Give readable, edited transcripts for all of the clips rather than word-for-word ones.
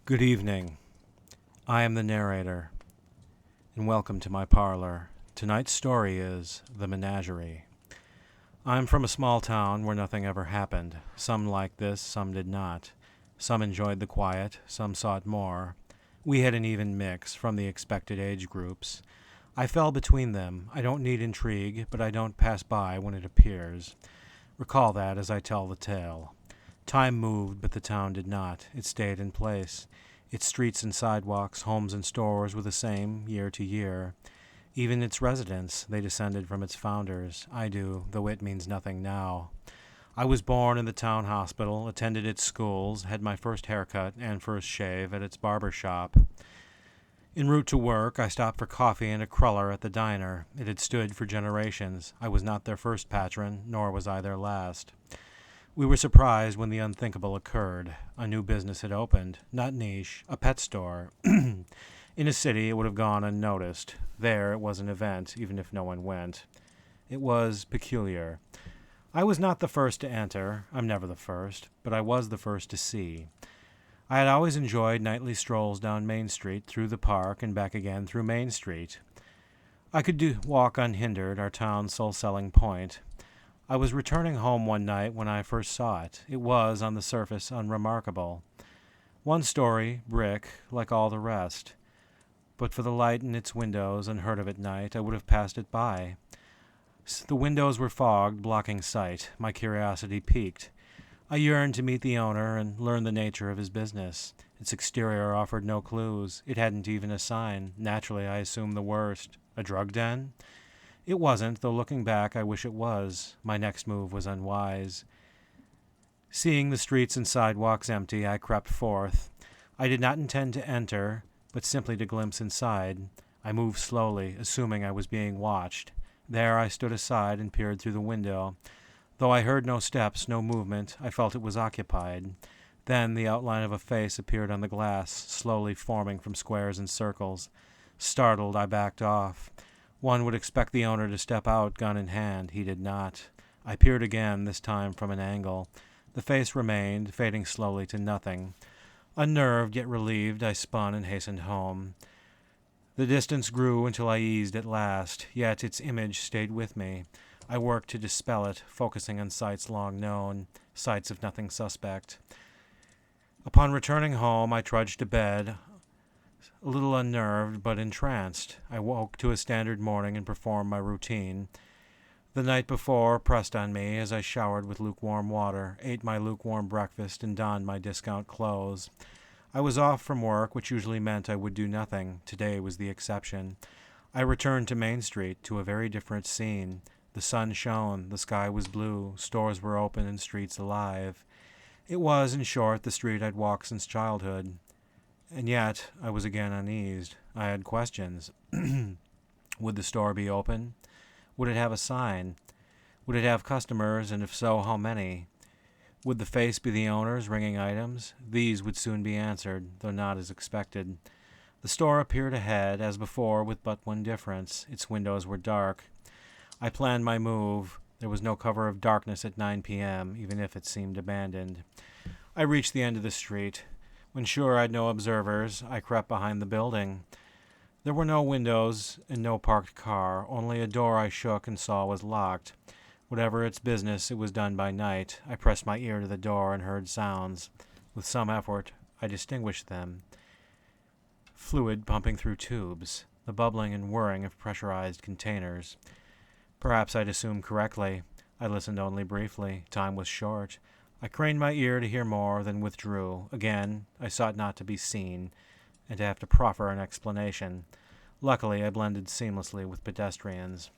Good evening. I am the narrator, and welcome to my parlor. Tonight's story is The Menagerie. I'm from a small town where nothing ever happened. Some liked this, some did not. Some enjoyed the quiet, some sought more. We had an even mix from the expected age groups. I fell between them. I don't need intrigue, but I don't pass by when it appears. Recall that as I tell the tale. Time moved, but the town did not. It stayed in place. Its streets and sidewalks, homes and stores were the same year to year. Even its residents, they descended from its founders. I do, though it means nothing now. I was born in the town hospital, attended its schools, had my first haircut and first shave at its barber shop. En route to work, I stopped for coffee and a cruller at the diner. It had stood for generations. I was not their first patron, nor was I their last. We were surprised when the unthinkable occurred. A new business had opened, not niche, a pet store. In a city, it would have gone unnoticed. There, it was an event, even if no one went. It was peculiar. I was not the first to enter. I'm never the first, but I was the first to see. I had always enjoyed nightly strolls down Main Street, through the park, and back again through Main Street. I could walk unhindered, our town's sole selling point. I was returning home one night when I first saw it. It was, on the surface, unremarkable. One story, brick, like all the rest. But for the light in its windows, unheard of at night, I would have passed it by. The windows were fogged, blocking sight. My curiosity piqued. I yearned to meet the owner and learn the nature of his business. Its exterior offered no clues. It hadn't even a sign. Naturally, I assumed the worst. A drug den? It wasn't, though looking back, I wish it was. My next move was unwise. Seeing the streets and sidewalks empty, I crept forth. I did not intend to enter, but simply to glimpse inside. I moved slowly, assuming I was being watched. There I stood aside and peered through the window. Though I heard no steps, no movement, I felt it was occupied. Then the outline of a face appeared on the glass, slowly forming from squares and circles. Startled, I backed off. One would expect the owner to step out, gun in hand. He did not. I peered again, this time from an angle. The face remained, fading slowly to nothing. Unnerved, yet relieved, I spun and hastened home. The distance grew until I eased at last, yet its image stayed with me. I worked to dispel it, focusing on sights long known, sights of nothing suspect. Upon returning home, I trudged to bed, a little unnerved but entranced. I woke to a standard morning and performed my routine. The night before pressed on me as I showered with lukewarm water, ate my lukewarm breakfast, and donned my discount clothes. I was off from work, which usually meant I would do nothing. Today was the exception. I returned to Main Street, to a very different scene. The sun shone, the sky was blue, stores were open and streets alive. It was, in short, the street I'd walked since childhood. And yet, I was again uneased. I had questions. Would the store be open? Would it have a sign? Would it have customers, and if so, how many? Would the face be the owner's, ringing items? These would soon be answered, though not as expected. The store appeared ahead, as before, with but one difference. Its windows were dark. I planned my move. There was no cover of darkness at 9 p.m., even if it seemed abandoned. I reached the end of the street. When sure I'd no observers, I crept behind the building. There were no windows and no parked car. Only a door I shook and saw was locked. Whatever its business, it was done by night. I pressed my ear to the door and heard sounds. With some effort, I distinguished them. Fluid pumping through tubes, the bubbling and whirring of pressurized containers. Perhaps I'd assumed correctly. I listened only briefly. Time was short. I craned my ear to hear more, then withdrew. Again, I sought not to be seen, and to have to proffer an explanation. Luckily, I blended seamlessly with pedestrians.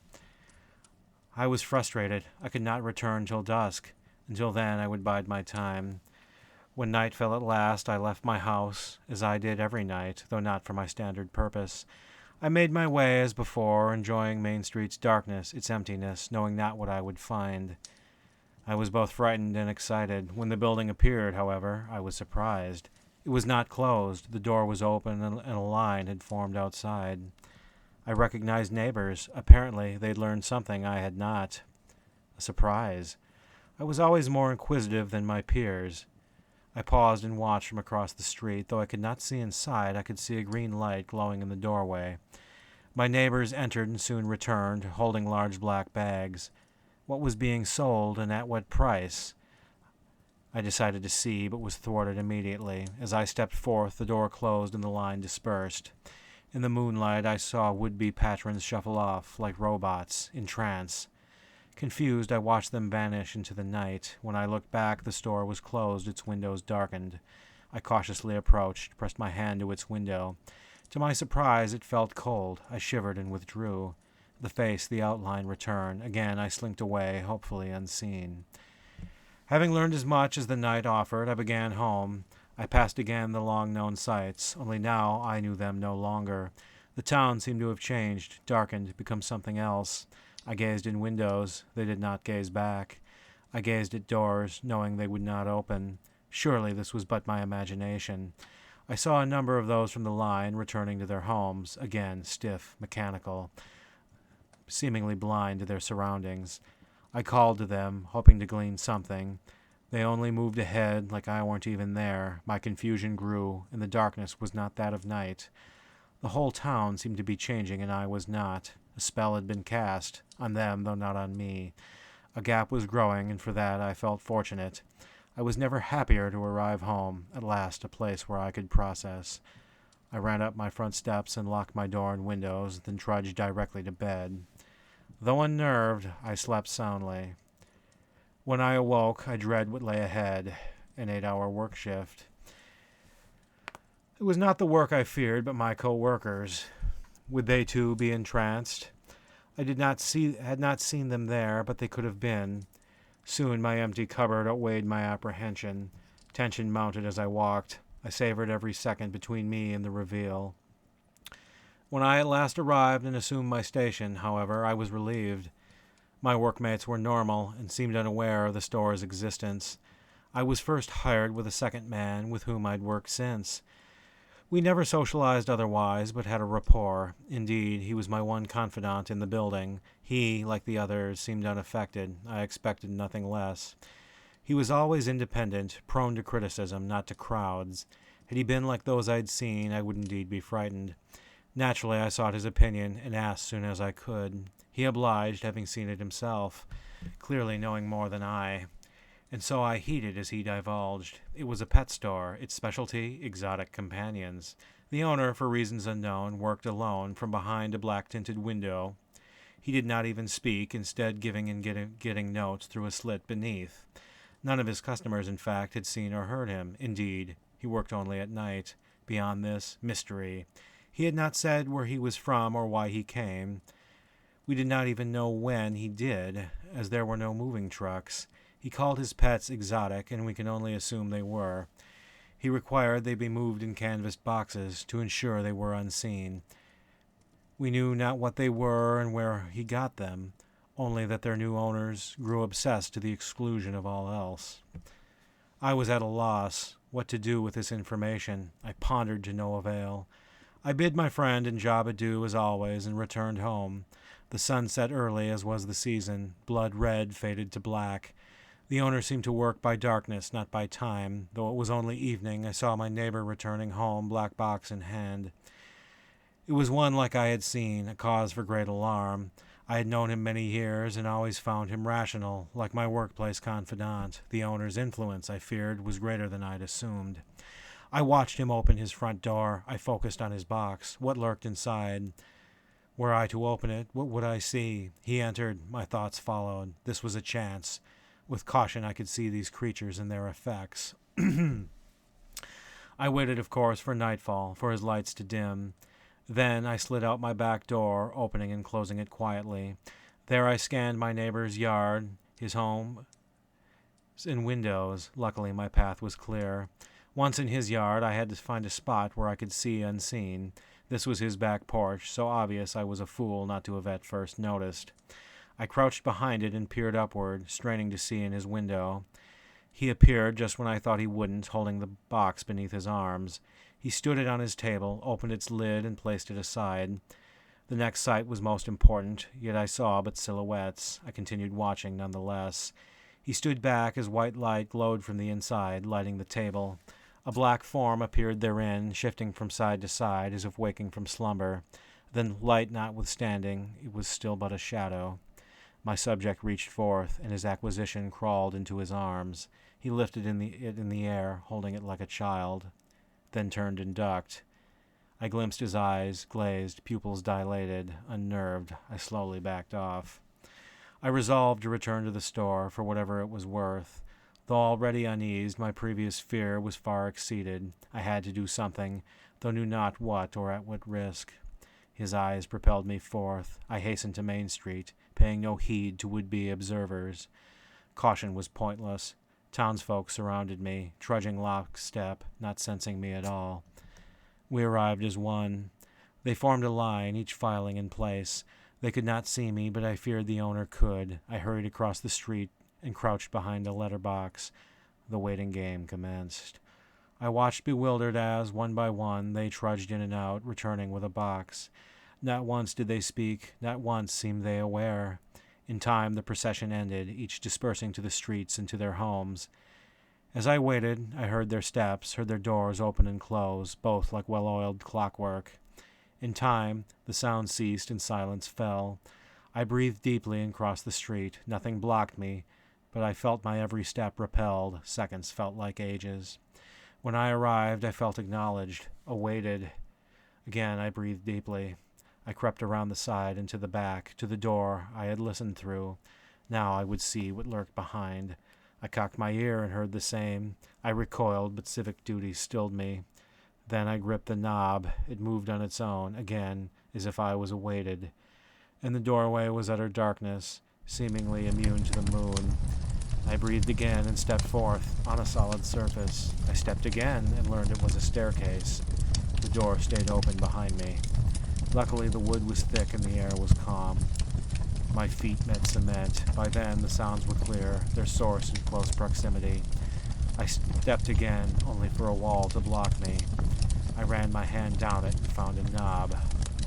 I was frustrated. I could not return till dusk. Until then, I would bide my time. When night fell at last, I left my house, as I did every night, though not for my standard purpose. I made my way, as before, enjoying Main Street's darkness, its emptiness, knowing not what I would find. I was both frightened and excited. When the building appeared, however, I was surprised. It was not closed. The door was open, and a line had formed outside. I recognized neighbors. Apparently, they'd learned something I had not. A surprise. I was always more inquisitive than my peers. I paused and watched from across the street. Though I could not see inside, I could see a green light glowing in the doorway. My neighbors entered and soon returned, holding large black bags. What was being sold, and at what price? I decided to see, but was thwarted immediately. As I stepped forth, the door closed and the line dispersed. In the moonlight, I saw would-be patrons shuffle off, like robots, in trance. Confused, I watched them vanish into the night. When I looked back, the store was closed, its windows darkened. I cautiously approached, pressed my hand to its window. To my surprise, it felt cold. I shivered and withdrew. The face, the outline returned. Again, I slinked away, hopefully unseen. Having learned as much as the night offered, I began home. I passed again the long-known sights, only now I knew them no longer. The town seemed to have changed, darkened, become something else. I gazed in windows. They did not gaze back. I gazed at doors, knowing they would not open. Surely this was but my imagination. I saw a number of those from the line returning to their homes, again stiff, mechanical, seemingly blind to their surroundings. I called to them, hoping to glean something. They only moved ahead like I weren't even there. My confusion grew, and the darkness was not that of night. The whole town seemed to be changing, and I was not. A spell had been cast, on them though not on me. A gap was growing, and for that I felt fortunate. I was never happier to arrive home, at last a place where I could process. I ran up my front steps and locked my door and windows, then trudged directly to bed. Though unnerved, I slept soundly. When I awoke, I dread what lay ahead, an 8-hour work shift. It was not the work I feared, but my co-workers. Would they too be entranced? I had not seen them there, but they could have been. Soon my empty cupboard outweighed my apprehension. Tension mounted as I walked. I savored every second between me and the reveal. When I at last arrived and assumed my station, however, I was relieved. My workmates were normal and seemed unaware of the store's existence. I was first hired with a second man with whom I'd worked since. We never socialized otherwise, but had a rapport. Indeed, he was my one confidant in the building. He, like the others, seemed unaffected. I expected nothing less. He was always independent, prone to criticism, not to crowds. Had he been like those I'd seen, I would indeed be frightened. Naturally, I sought his opinion and asked soon as I could. He obliged, having seen it himself, clearly knowing more than I. And so I heeded as he divulged. It was a pet store, its specialty, exotic companions. The owner, for reasons unknown, worked alone from behind a black-tinted window. He did not even speak, instead giving and getting notes through a slit beneath. None of his customers, in fact, had seen or heard him. Indeed, he worked only at night. Beyond this, mystery. He had not said where he was from or why he came. We did not even know when he did, as there were no moving trucks. He called his pets exotic, and we can only assume they were. He required they be moved in canvased boxes to ensure they were unseen. We knew not what they were and where he got them, only that their new owners grew obsessed to the exclusion of all else. I was at a loss what to do with this information. I pondered to no avail. I bid my friend and job adieu as always and returned home. The sun set early, as was the season. Blood red faded to black. The owner seemed to work by darkness, not by time. Though it was only evening, I saw my neighbor returning home, black box in hand. It was one like I had seen, a cause for great alarm. I had known him many years and always found him rational, like my workplace confidant. The owner's influence, I feared, was greater than I'd assumed. I watched him open his front door. I focused on his box. What lurked inside? Were I to open it, what would I see? He entered. My thoughts followed. This was a chance. With caution, I could see these creatures and their effects. I waited, of course, for nightfall, for his lights to dim. Then I slid out my back door, opening and closing it quietly. There I scanned my neighbor's yard, his home, and windows. Luckily, my path was clear. Once in his yard, I had to find a spot where I could see unseen. This was his back porch, so obvious I was a fool not to have at first noticed. I crouched behind it and peered upward, straining to see in his window. He appeared just when I thought he wouldn't, holding the box beneath his arms. He stood it on his table, opened its lid, and placed it aside. The next sight was most important, yet I saw but silhouettes. I continued watching nonetheless. He stood back as white light glowed from the inside, lighting the table. A black form appeared therein, shifting from side to side as if waking from slumber. Then, light notwithstanding, it was still but a shadow. My subject reached forth, and his acquisition crawled into his arms. He lifted it in the air, holding it like a child, then turned and ducked. I glimpsed his eyes, glazed, pupils dilated. Unnerved, I slowly backed off. I resolved to return to the store for whatever it was worth. Though already uneased, my previous fear was far exceeded. I had to do something, though knew not what or at what risk. His eyes propelled me forth. I hastened to Main Street, paying no heed to would-be observers. Caution was pointless. Townsfolk surrounded me, trudging lockstep, not sensing me at all. We arrived as one. They formed a line, each filing in place. They could not see me, but I feared the owner could. I hurried across the street and crouched behind a letterbox. The waiting game commenced. I watched bewildered as, one by one, they trudged in and out, returning with a box. Not once did they speak, not once seemed they aware. In time the procession ended, each dispersing to the streets and to their homes. As I waited, I heard their steps, heard their doors open and close, both like well-oiled clockwork. In time, the sound ceased and silence fell. I breathed deeply and crossed the street. Nothing blocked me, but I felt my every step repelled. Seconds felt like ages. When I arrived, I felt acknowledged, awaited. Again, I breathed deeply. I crept around the side and to the back, to the door I had listened through. Now I would see what lurked behind. I cocked my ear and heard the same. I recoiled, but civic duty stilled me. Then I gripped the knob. It moved on its own, again, as if I was awaited. In the doorway was utter darkness, seemingly immune to the moon. I breathed again and stepped forth on a solid surface. I stepped again and learned it was a staircase. The door stayed open behind me. Luckily, the wood was thick and the air was calm. My feet met cement. By then, the sounds were clear, their source in close proximity. I stepped again, only for a wall to block me. I ran my hand down it and found a knob.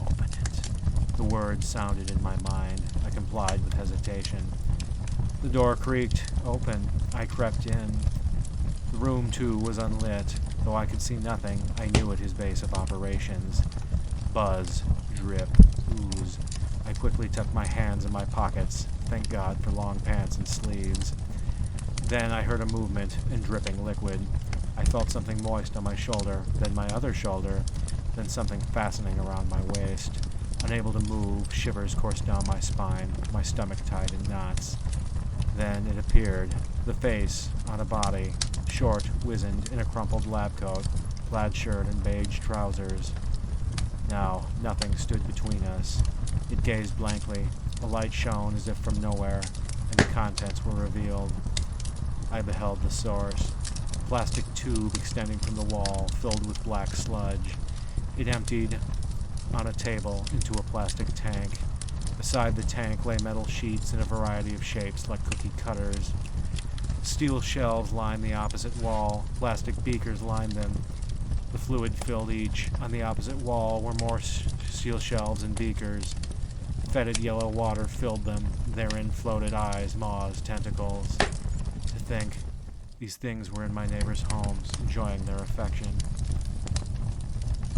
Open it. The words sounded in my mind. I complied with hesitation. The door creaked open. I crept in. The room, too, was unlit. Though I could see nothing, I knew it his base of operations. Buzz, drip, ooze. I quickly tucked my hands in my pockets. Thank God for long pants and sleeves. Then I heard a movement and dripping liquid. I felt something moist on my shoulder, then my other shoulder, then something fastening around my waist. Unable to move, shivers coursed down my spine, my stomach tied in knots. Then it appeared, the face on a body, short, wizened, in a crumpled lab coat, plaid shirt and beige trousers. Now, nothing stood between us. It gazed blankly. The light shone as if from nowhere, and the contents were revealed. I beheld the source. A plastic tube extending from the wall, filled with black sludge. It emptied on a table into a plastic tank. Beside the tank lay metal sheets in a variety of shapes like cookie cutters. Steel shelves lined the opposite wall. Plastic beakers lined them. The fluid filled each. On the opposite wall were more steel shelves and beakers. Fetid yellow water filled them. Therein floated eyes, maws, tentacles. To think, these things were in my neighbors' homes, enjoying their affection.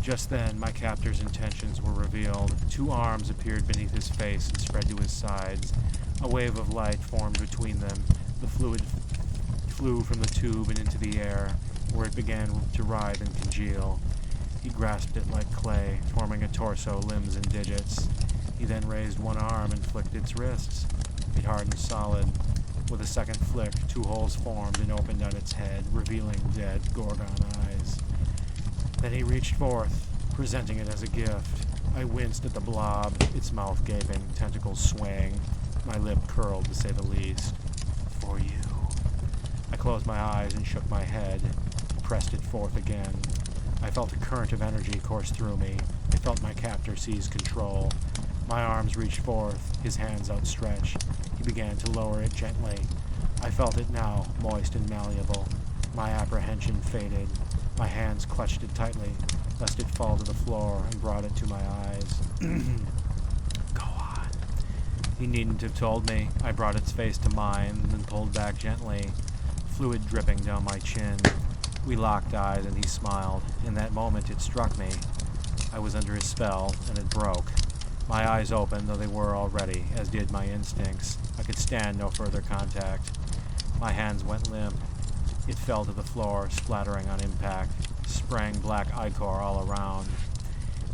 Just then, my captor's intentions were revealed. 2 arms appeared beneath his face and spread to his sides. A wave of light formed between them. The fluid flew from the tube and into the air, where it began to writhe and congeal. He grasped it like clay, forming a torso, limbs, and digits. He then raised one arm and flicked its wrists. It hardened solid. With a second flick, 2 holes formed and opened on its head, revealing dead gorgon eyes. Then he reached forth, presenting it as a gift. I winced at the blob, its mouth gaping, tentacles swaying. My lip curled, to say the least. For you. I closed my eyes and shook my head, pressed it forth again. I felt a current of energy course through me. I felt my captor seize control. My arms reached forth, his hands outstretched. He began to lower it gently. I felt it now, moist and malleable. My apprehension faded. My hands clutched it tightly, lest it fall to the floor, and brought it to my eyes. Go on. He needn't have told me. I brought its face to mine, then pulled back gently, fluid dripping down my chin. We locked eyes and he smiled. In that moment it struck me. I was under his spell, and it broke. My eyes opened, though they were already, as did my instincts. I could stand no further contact. My hands went limp. It fell to the floor, splattering on impact, spraying black ichor all around.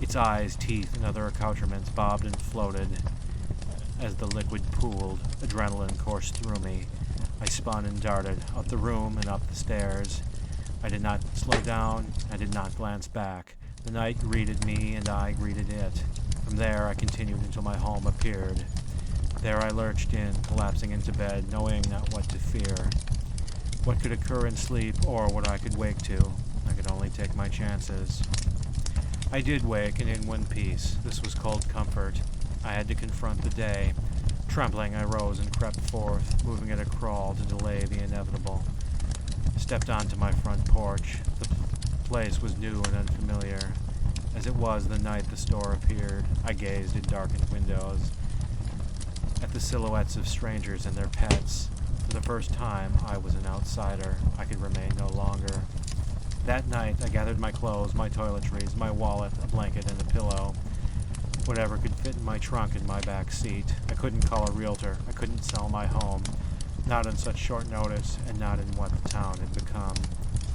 Its eyes, teeth, and other accoutrements bobbed and floated. As the liquid pooled, adrenaline coursed through me. I spun and darted, out the room and up the stairs. I did not slow down, I did not glance back. The night greeted me, and I greeted it. From there I continued until my home appeared. There I lurched in, collapsing into bed, knowing not what to fear. What could occur in sleep, or what I could wake to? I could only take my chances. I did wake, and in one piece. This was cold comfort. I had to confront the day. Trembling, I rose and crept forth, moving at a crawl to delay the inevitable. Stepped onto my front porch. The place was new and unfamiliar. As it was the night the store appeared, I gazed at darkened windows, at the silhouettes of strangers and their pets. For the first time, I was an outsider. I could remain no longer. That night, I gathered my clothes, my toiletries, my wallet, a blanket, and a pillow. Whatever could fit in my trunk in my back seat. I couldn't call a realtor. I couldn't sell my home. Not on such short notice, and not in what the town had become.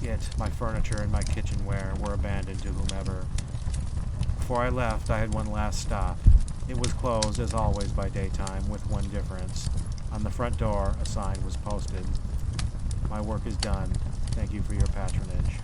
It, my furniture, and my kitchenware were abandoned to whomever. Before I left, I had one last stop. It was closed, as always, by daytime, with one difference. On the front door, a sign was posted. My work is done. Thank you for your patronage.